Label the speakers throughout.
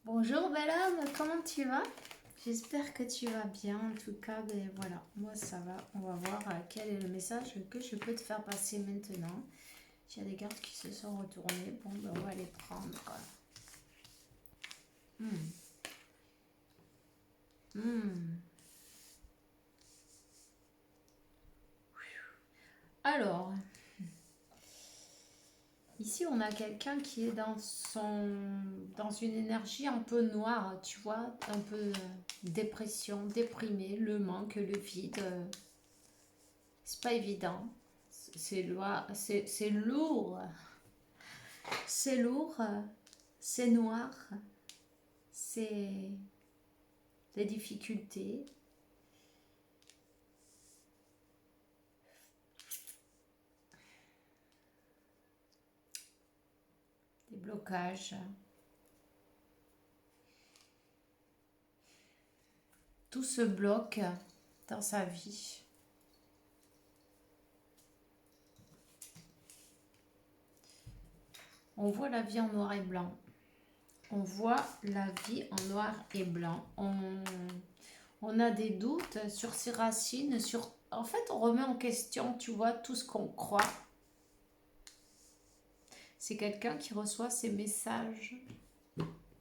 Speaker 1: Bonjour bel homme, comment tu vas? J'espère que tu vas bien. En tout cas, ben voilà, moi ça va. On va voir quel est le message que je peux te faire passer maintenant. Il y a des cartes qui se sont retournées. Bon, ben on va les prendre. Hmm. Hmm. Alors, ici on a quelqu'un qui est dans une énergie un peu noire, tu vois, un peu dépression, déprimé, le manque, le vide. C'est pas évident. C'est lourd. C'est lourd, c'est noir, c'est des difficultés. Des blocages. Tout se bloque dans sa vie. On voit la vie en noir et blanc. On voit la vie en noir et blanc. On a des doutes sur ses racines, sur... En fait, on remet en question, tu vois, tout ce qu'on croit. C'est quelqu'un qui reçoit ces messages.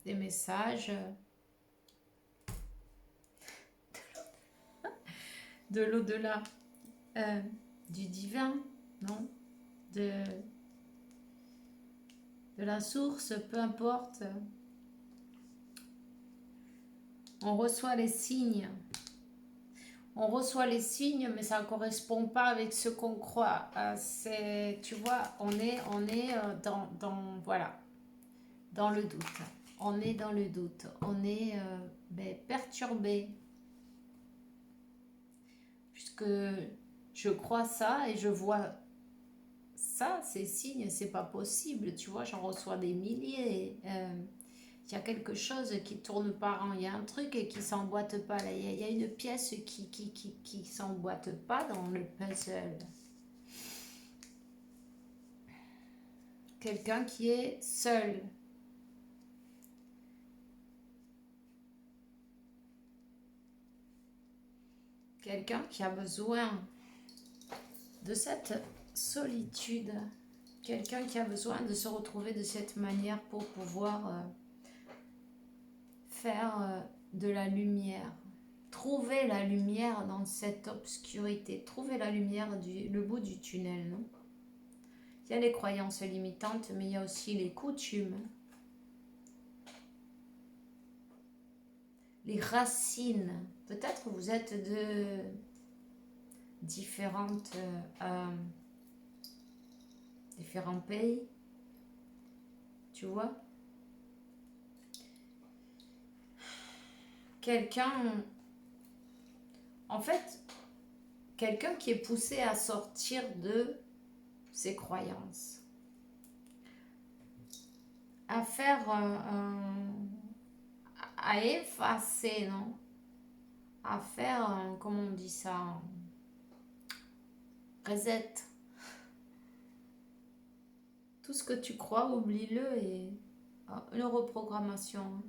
Speaker 1: Des messages de l'au-delà, du divin, non, de la source, peu importe. On reçoit les signes. On reçoit les signes, mais ça ne correspond pas avec ce qu'on croit. C'est, tu vois, on est voilà, dans le doute. On est dans le doute. On est perturbé. Puisque je crois ça et je vois ça, ces signes, c'est pas possible. Tu vois, j'en reçois des milliers. Il y a quelque chose qui tourne pas rond, il y a un truc qui s'emboîte pas là, il y a une pièce qui s'emboîte pas dans le puzzle. Quelqu'un qui est seul. Quelqu'un qui a besoin de cette solitude. Quelqu'un qui a besoin de se retrouver de cette manière pour pouvoir faire de la lumière. Trouver la lumière dans cette obscurité. Trouver la lumière, le bout du tunnel, non? Il y a les croyances limitantes, mais il y a aussi les coutumes, les racines. Peut-être vous êtes de différentes, différents pays, tu vois. Quelqu'un, en fait, quelqu'un qui est poussé à sortir de ses croyances, à faire, à effacer, non? À faire, comment on dit ça? Reset. Tout ce que tu crois, oublie-le et une reprogrammation.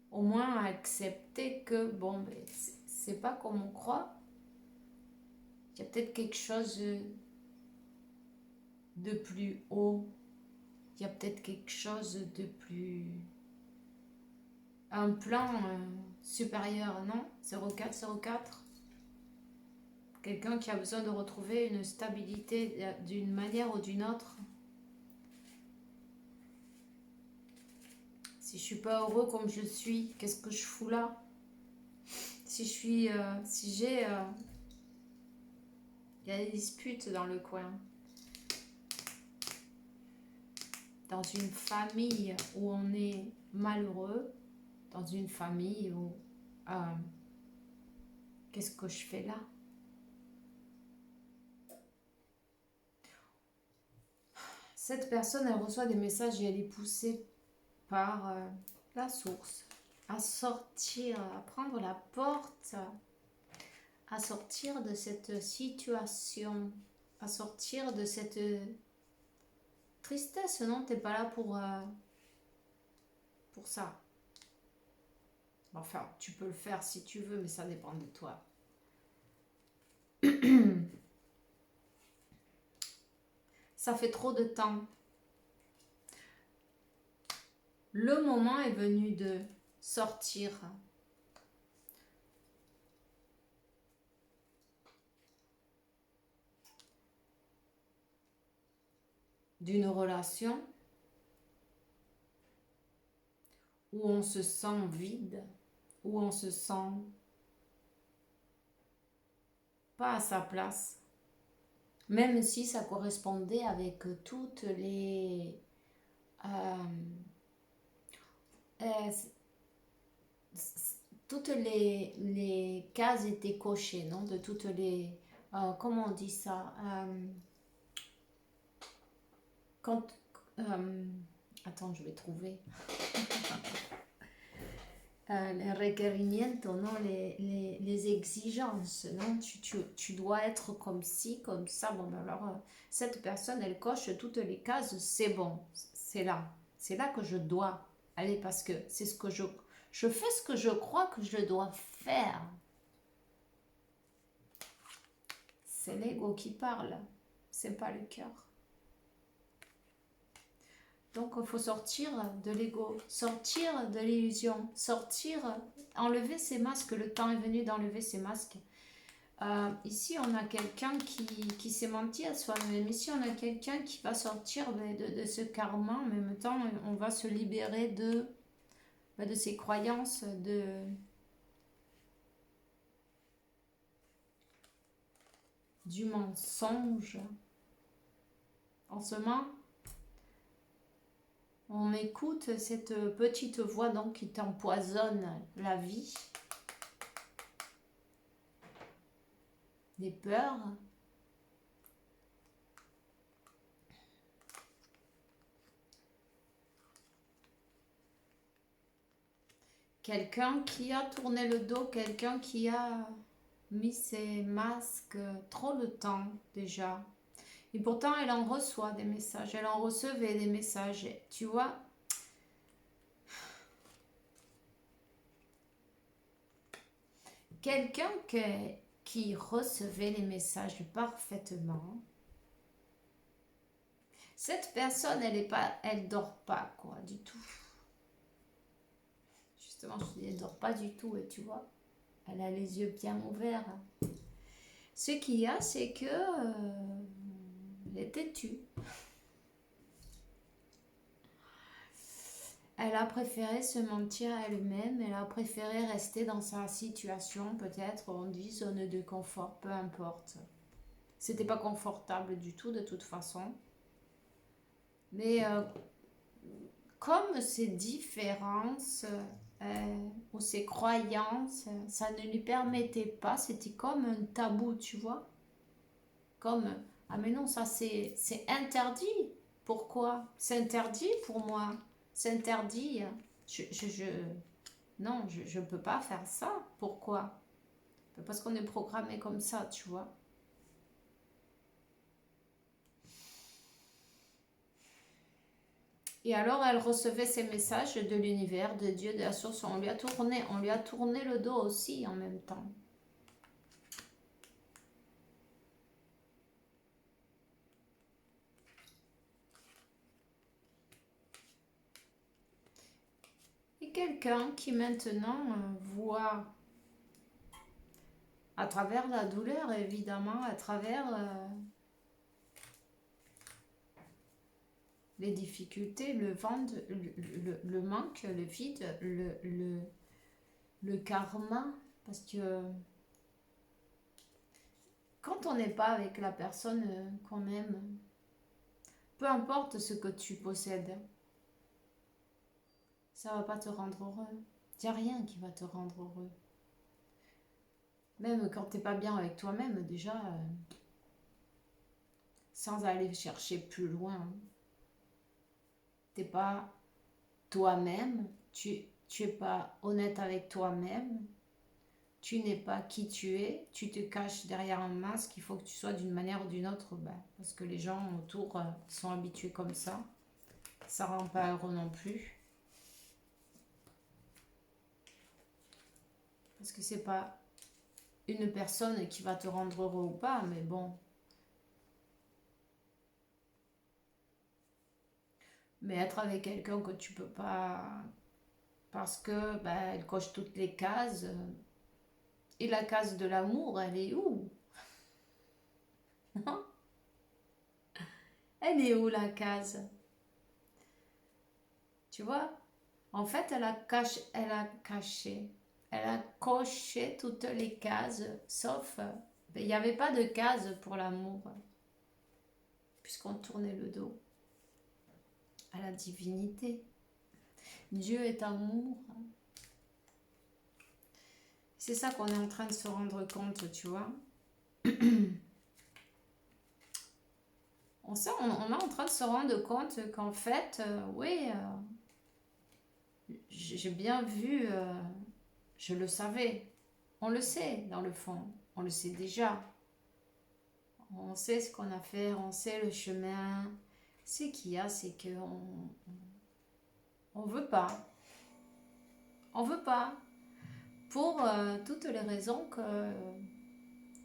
Speaker 1: Au moins accepter que, bon, ben, c'est pas comme on croit. Il y a peut-être quelque chose de plus haut. Il y a peut-être quelque chose de plus... Un plan supérieur, non? 0404. Quelqu'un qui a besoin de retrouver une stabilité d'une manière ou d'une autre. Si je suis pas heureux comme je suis, qu'est-ce que je fous là? Si je suis... si j'ai... il y a des disputes dans le coin. Dans une famille où on est malheureux, dans une famille où qu'est-ce que je fais là? Cette personne, elle reçoit des messages et elle est poussée par la source à sortir, à prendre la porte, à sortir de cette situation, à sortir de cette tristesse. Non, t'es pas là pour pour ça. Enfin, tu peux le faire si tu veux, mais ça dépend de toi. Ça fait trop de temps. Le moment est venu de sortir d'une relation où on se sent vide, où on se sent pas à sa place, même si ça correspondait avec euh, euh, toutes les cases étaient cochées, non? De toutes les... comment on dit ça? Quand... attends, je vais trouver. Les requerimientos, non? Les exigences, non? Tu dois être comme ci, comme ça. Bon, ben alors, cette personne, elle coche toutes les cases, c'est bon, c'est là. C'est là que je dois aller parce que c'est ce que je fais ce que je crois que je dois faire. C'est l'ego qui parle, c'est pas le cœur. Donc il faut sortir de l'ego, sortir de l'illusion, sortir, enlever ces masques. Le temps est venu d'enlever ces masques. Ici on a quelqu'un qui s'est menti à soi-même. Ici on a quelqu'un qui va sortir de ce karma. En même temps on va se libérer de ses croyances, du mensonge. En ce moment, on écoute cette petite voix donc qui t'empoisonne la vie, des peurs. Quelqu'un qui a tourné le dos, quelqu'un qui a mis ses masques trop de temps déjà. Et pourtant, elle en reçoit des messages, elle en recevait des messages. Tu vois, quelqu'un qui recevait les messages parfaitement, cette personne, elle dort pas, quoi, du tout. Justement, je te dis, elle dort pas du tout, et tu vois, elle a les yeux bien ouverts. Ce qu'il y a, c'est que elle est têtue. Elle a préféré se mentir à elle-même, elle a préféré rester dans sa situation, peut-être on dit zone de confort, peu importe. C'était pas confortable du tout de toute façon. Mais comme ces différences ou ces croyances, ça ne lui permettait pas, c'était comme un tabou, tu vois. Comme, ah mais non, ça c'est interdit. Pourquoi? C'est interdit pour moi. C'est interdit. Non, je ne peux pas faire ça. Pourquoi? Parce qu'on est programmé comme ça, tu vois. Et alors, elle recevait ces messages de l'univers, de Dieu, de la source. On lui a tourné le dos aussi en même temps. Et quelqu'un qui maintenant voit à travers la douleur, évidemment, à travers les difficultés, le vent, le manque, le vide, le karma, parce que quand on n'est pas avec la personne qu'on aime, peu importe ce que tu possèdes, ça va pas te rendre heureux. Il n'y a rien qui va te rendre heureux. Même quand t'es pas bien avec toi-même, déjà, sans aller chercher plus loin, t'es pas toi-même, tu es pas honnête avec toi-même, tu n'es pas qui tu te caches derrière un masque, il faut que tu sois d'une manière ou d'une autre, parce que les gens autour sont habitués comme ça rend pas heureux non plus. Parce que c'est pas une personne qui va te rendre heureux ou pas, mais bon. Mais être avec quelqu'un que tu peux pas, parce que ben, elle coche toutes les cases. Et la case de l'amour, elle est où? Elle est où la case? Tu vois? En fait, elle a coché toutes les cases, sauf, ben, il n'y avait pas de case pour l'amour, puisqu'on tournait le dos à la divinité. Dieu est amour. C'est ça qu'on est en train de se rendre compte, tu vois. On est en train de se rendre compte qu'en fait, oui, j'ai bien vu, je le savais. On le sait dans le fond, on le sait déjà. On sait ce qu'on a fait, on sait le chemin. Ce qu'il y a, c'est on veut pas. On veut pas. Pour toutes les raisons que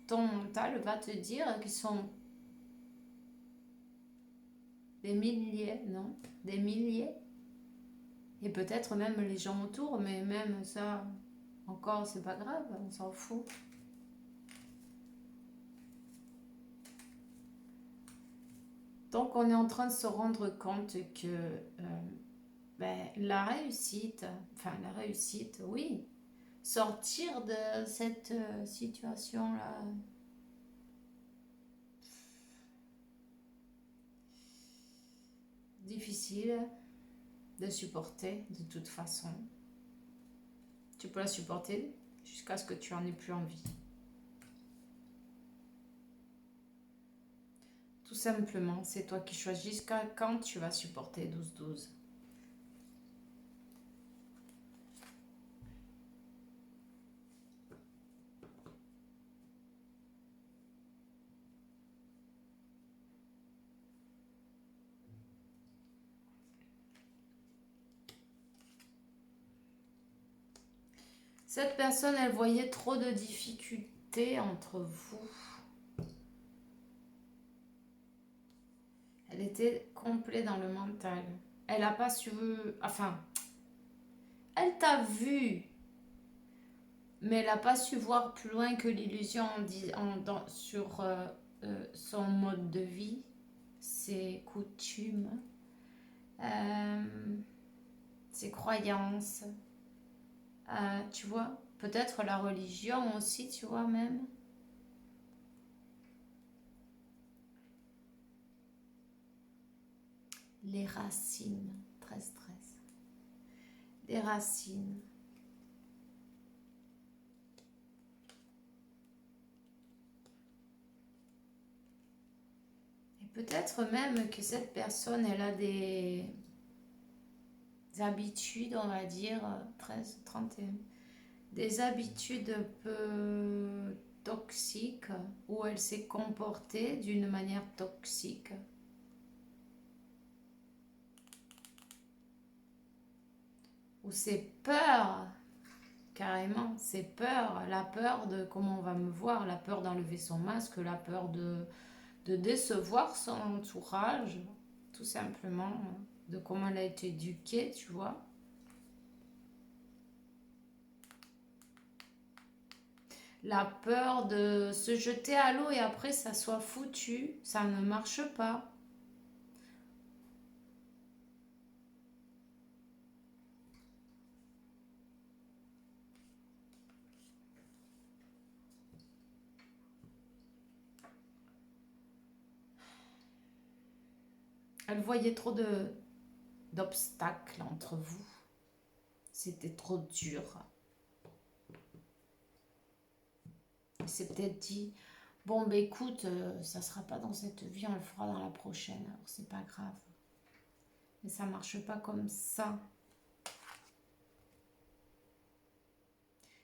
Speaker 1: ton mental va te dire qui sont des milliers, non? Des milliers. Et peut-être même les gens autour, mais même ça, encore, c'est pas grave, on s'en fout. Donc, on est en train de se rendre compte que ben, la réussite, enfin, la réussite, oui, sortir de cette situation-là, difficile de supporter de toute façon. Tu peux la supporter jusqu'à ce que tu en aies plus envie. Tout simplement, c'est toi qui choisis jusqu'à quand tu vas supporter 12-12. Cette personne, elle voyait trop de difficultés entre vous. Elle était complète dans le mental. Elle n'a pas su... Enfin, elle t'a vu, mais elle n'a pas su voir plus loin que l'illusion sur son mode de vie, ses coutumes, euh, ses croyances. Tu vois, peut-être la religion aussi, tu vois, même. Les racines, très stress. Les racines. Et peut-être même que cette personne, elle a des habitudes, on va dire, 13, 31, des habitudes un peu toxiques, où elle s'est comportée d'une manière toxique. Ou c'est peur, carrément, c'est peur, la peur de comment on va me voir, la peur d'enlever son masque, la peur de décevoir son entourage, tout simplement, de comment elle a été éduquée, tu vois. La peur de se jeter à l'eau et après ça soit foutu, ça ne marche pas. Elle voyait trop d'obstacles entre vous. C'était trop dur. Elle s'est peut-être dit, bon ben écoute, ça sera pas dans cette vie, on le fera dans la prochaine, alors c'est pas grave. Mais ça marche pas comme ça.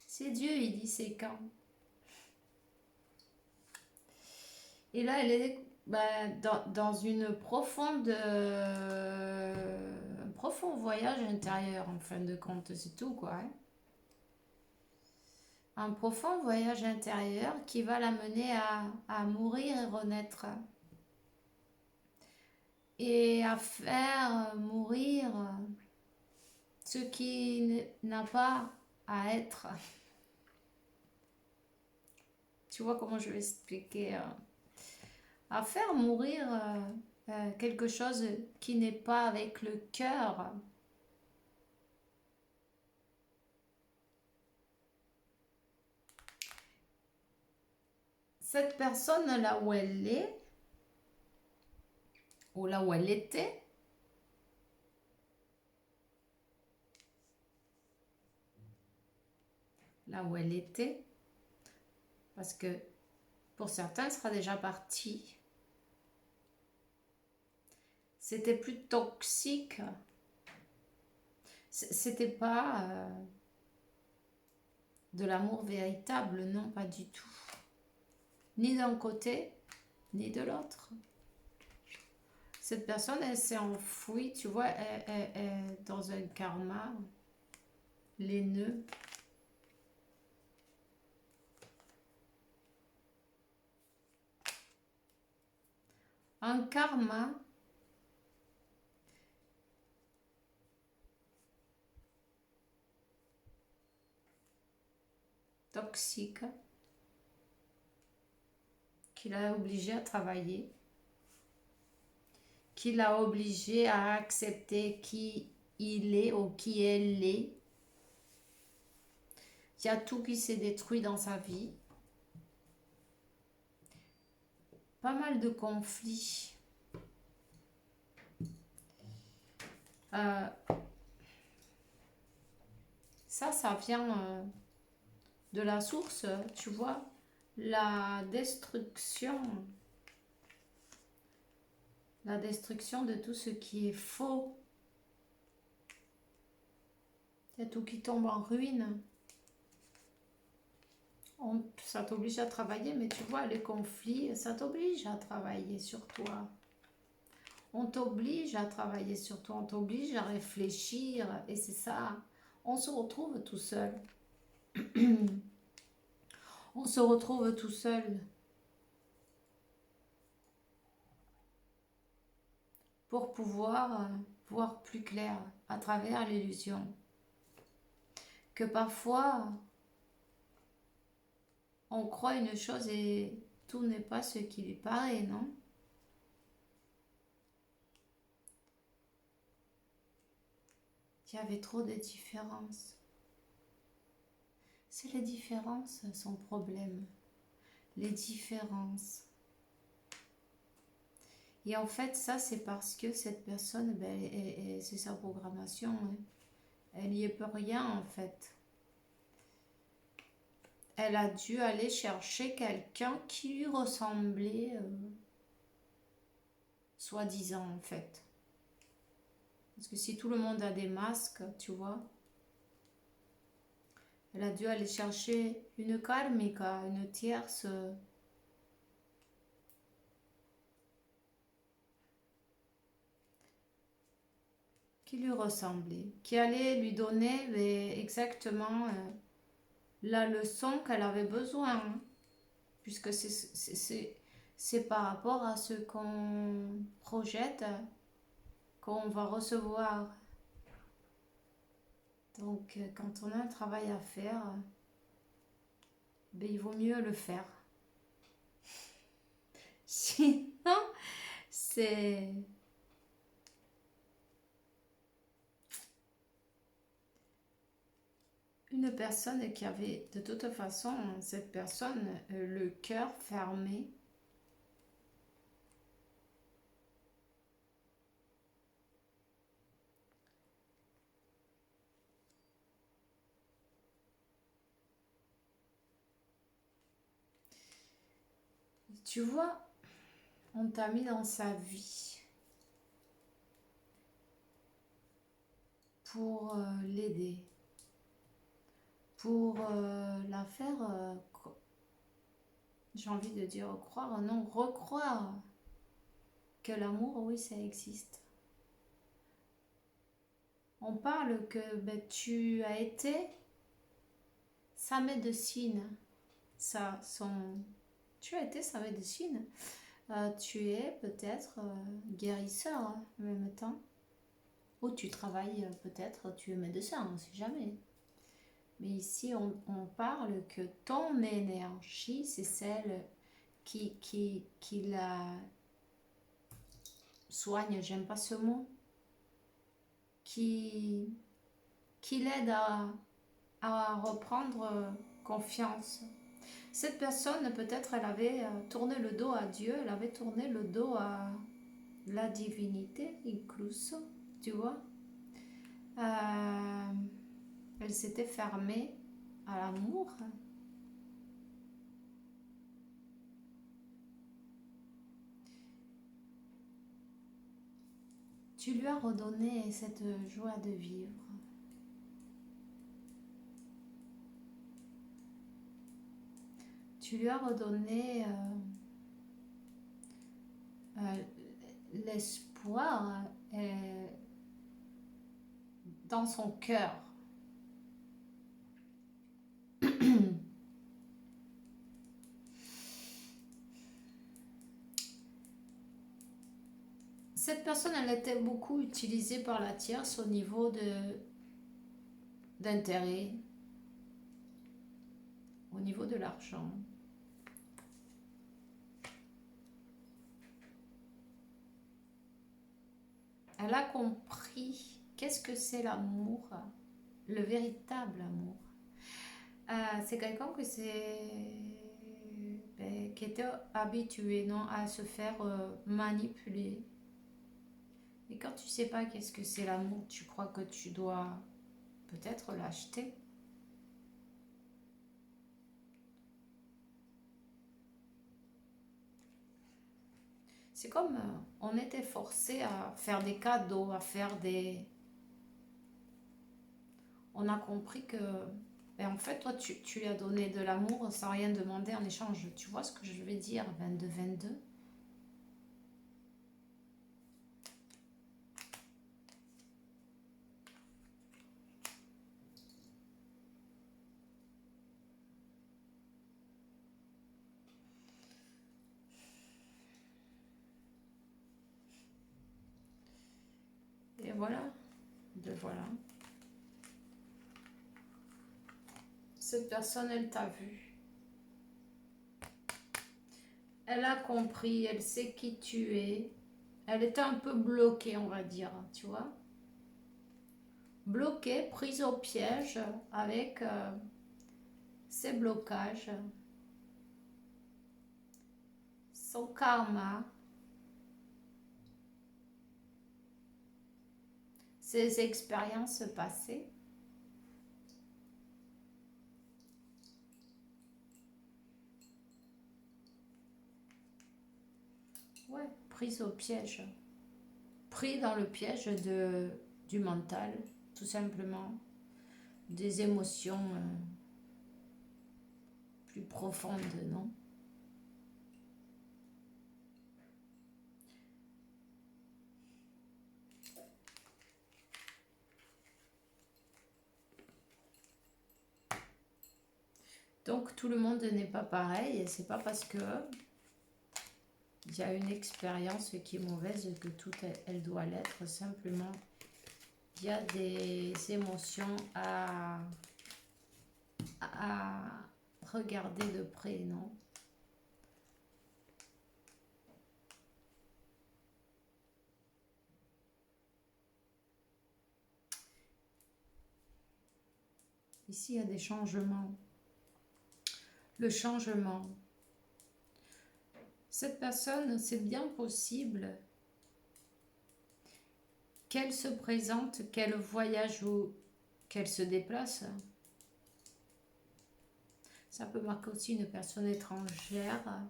Speaker 1: C'est Dieu, il dit c'est quand. Et là, elle est dans une profonde, un profond voyage intérieur, en fin de compte, c'est tout, quoi. Hein. un profond voyage intérieur qui va l'amener à mourir et renaître. Et à faire mourir ce qui n'a pas à être. Tu vois comment je vais expliquer à faire mourir quelque chose qui n'est pas avec le cœur. Cette personne là où elle est, ou là où elle était, là où elle était, parce que pour certains, elle sera déjà partie. C'était plus toxique. C'était pas de l'amour véritable, non, pas du tout. Ni d'un côté, ni de l'autre. Cette personne, elle s'est enfouie, tu vois, elle est dans un karma, les nœuds. Un karma toxique qui l'a obligé à travailler, qui l'a obligé à accepter qui il est ou qui elle est. Il y a tout qui s'est détruit dans sa vie. Pas mal de conflits. Euh, ça vient de la source, tu vois. La destruction de tout ce qui est faux. Il y a tout qui tombe en ruine. Ça t'oblige à travailler, mais tu vois, les conflits, ça t'oblige à travailler sur toi. On t'oblige à travailler sur toi, on t'oblige à réfléchir, et c'est ça. On se retrouve tout seul. On se retrouve tout seul pour pouvoir voir plus clair à travers l'illusion. Que parfois, on croit une chose et tout n'est pas ce qui lui paraît, non? Il y avait trop de différences. C'est les différences son problème. Les différences. Et en fait, ça, c'est parce que cette personne, ben, c'est sa programmation. Hein. Elle n'y peut rien, en fait. Elle a dû aller chercher quelqu'un qui lui ressemblait, soi-disant, en fait. Parce que si tout le monde a des masques, tu vois, elle a dû aller chercher une karmika, une tierce qui lui ressemblait, qui allait lui donner exactement la leçon qu'elle avait besoin, hein, puisque c'est par rapport à ce qu'on projette qu'on va recevoir. Donc quand on a un travail à faire, ben, il vaut mieux le faire. Sinon, c'est... Une personne qui avait de toute façon, cette personne, le cœur fermé. Tu vois, on t'a mis dans sa vie pour l'aider, pour la faire, j'ai envie de dire croire, non, recroire que l'amour, oui, ça existe. On parle que ben, tu as été sa médecine, tu as été sa médecine. Tu es peut-être guérisseur en même temps. Ou tu travailles peut-être, tu es médecin, on ne sait jamais. Mais ici, on parle que ton énergie, c'est celle qui la soigne, j'aime pas ce mot, qui l'aide à reprendre confiance. Cette personne, peut-être, elle avait tourné le dos à Dieu, elle avait tourné le dos à la divinité, incluso, tu vois. Elle s'était fermée à l'amour. Tu lui as redonné cette joie de vivre. Tu lui as redonné l'espoir dans son cœur. Cette personne, elle était beaucoup utilisée par la tierce au niveau d'intérêt, au niveau de l'argent. Elle a compris qu'est-ce que c'est l'amour, le véritable amour. C'est quelqu'un qui était habitué non, à se faire manipuler. Et quand tu sais pas qu'est-ce que c'est l'amour, tu crois que tu dois peut-être l'acheter. C'est comme on était forcé à faire des cadeaux, à faire des... On a compris que, en fait, toi, tu lui as donné de l'amour sans rien demander en échange. Tu vois ce que je vais dire, 22-22. Et voilà, voilà. Cette personne, elle t'a vu. Elle a compris, elle sait qui tu es. Elle était un peu bloquée, on va dire, tu vois. Bloquée, prise au piège avec ses blocages, son karma, ses expériences passées. Ouais, prise au piège. Pris dans le piège du mental, tout simplement. Des émotions plus profondes, non? Donc tout le monde n'est pas pareil, et c'est pas parce que il y a une expérience qui est mauvaise que tout elle doit l'être. Simplement, il y a des émotions à regarder de près, non? Ici, il y a des changements. Le changement. Cette personne, c'est bien possible qu'elle se présente, qu'elle voyage ou qu'elle se déplace. Ça peut marquer aussi une personne étrangère.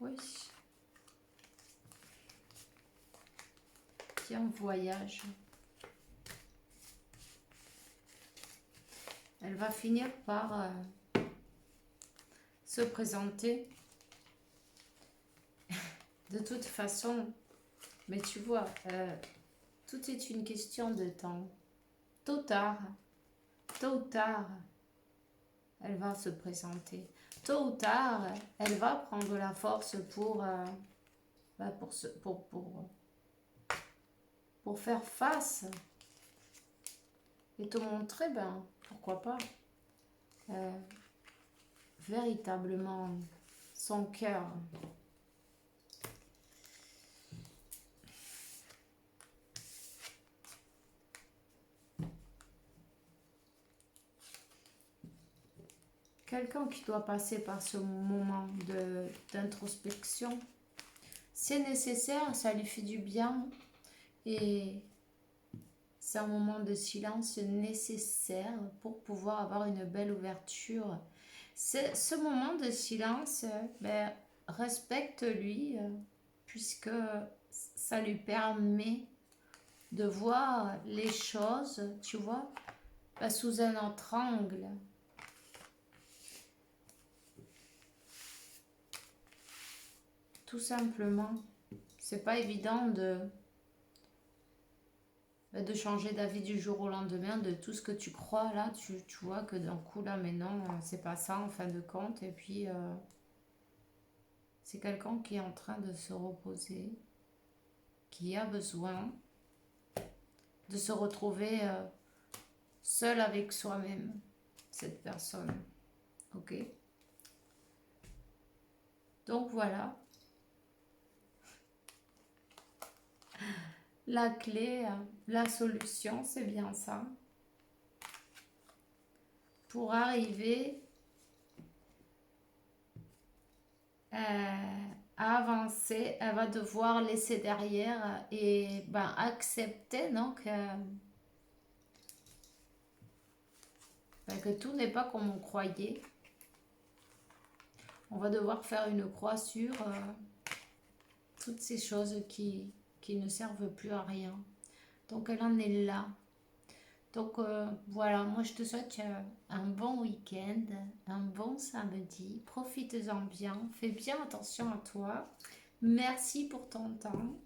Speaker 1: Oui. Qui en voyage. Elle va finir par se présenter. De toute façon, mais tu vois, tout est une question de temps. Tôt ou tard, tôt ou tard, elle va se présenter. Tôt ou tard, elle va prendre la force bah, pour faire face et te montrer, ben, pourquoi pas, euh, véritablement son cœur. Quelqu'un qui doit passer par ce moment d'introspection, c'est nécessaire, ça lui fait du bien et c'est un moment de silence nécessaire pour pouvoir avoir une belle ouverture. Ce moment de silence, ben, respecte-lui puisque ça lui permet de voir les choses, tu vois, ben, sous un autre angle. Tout simplement. C'est pas évident de changer d'avis du jour au lendemain de tout ce que tu crois là. Tu vois que d'un coup là, mais non, c'est pas ça en fin de compte. Et puis, c'est quelqu'un qui est en train de se reposer, qui a besoin de se retrouver seul avec soi-même, cette personne. Ok? Donc voilà. La clé, la solution, c'est bien ça. Pour arriver à avancer, elle va devoir laisser derrière et ben, accepter donc, ben, que tout n'est pas comme on croyait. On va devoir faire une croix sur toutes ces choses qui ne servent plus à rien. Donc elle en est là. Donc voilà, moi je te souhaite un bon week-end, un bon samedi. Profite-en bien, fais bien attention à toi. Merci pour ton temps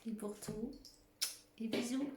Speaker 1: et pour tout. Et bisous.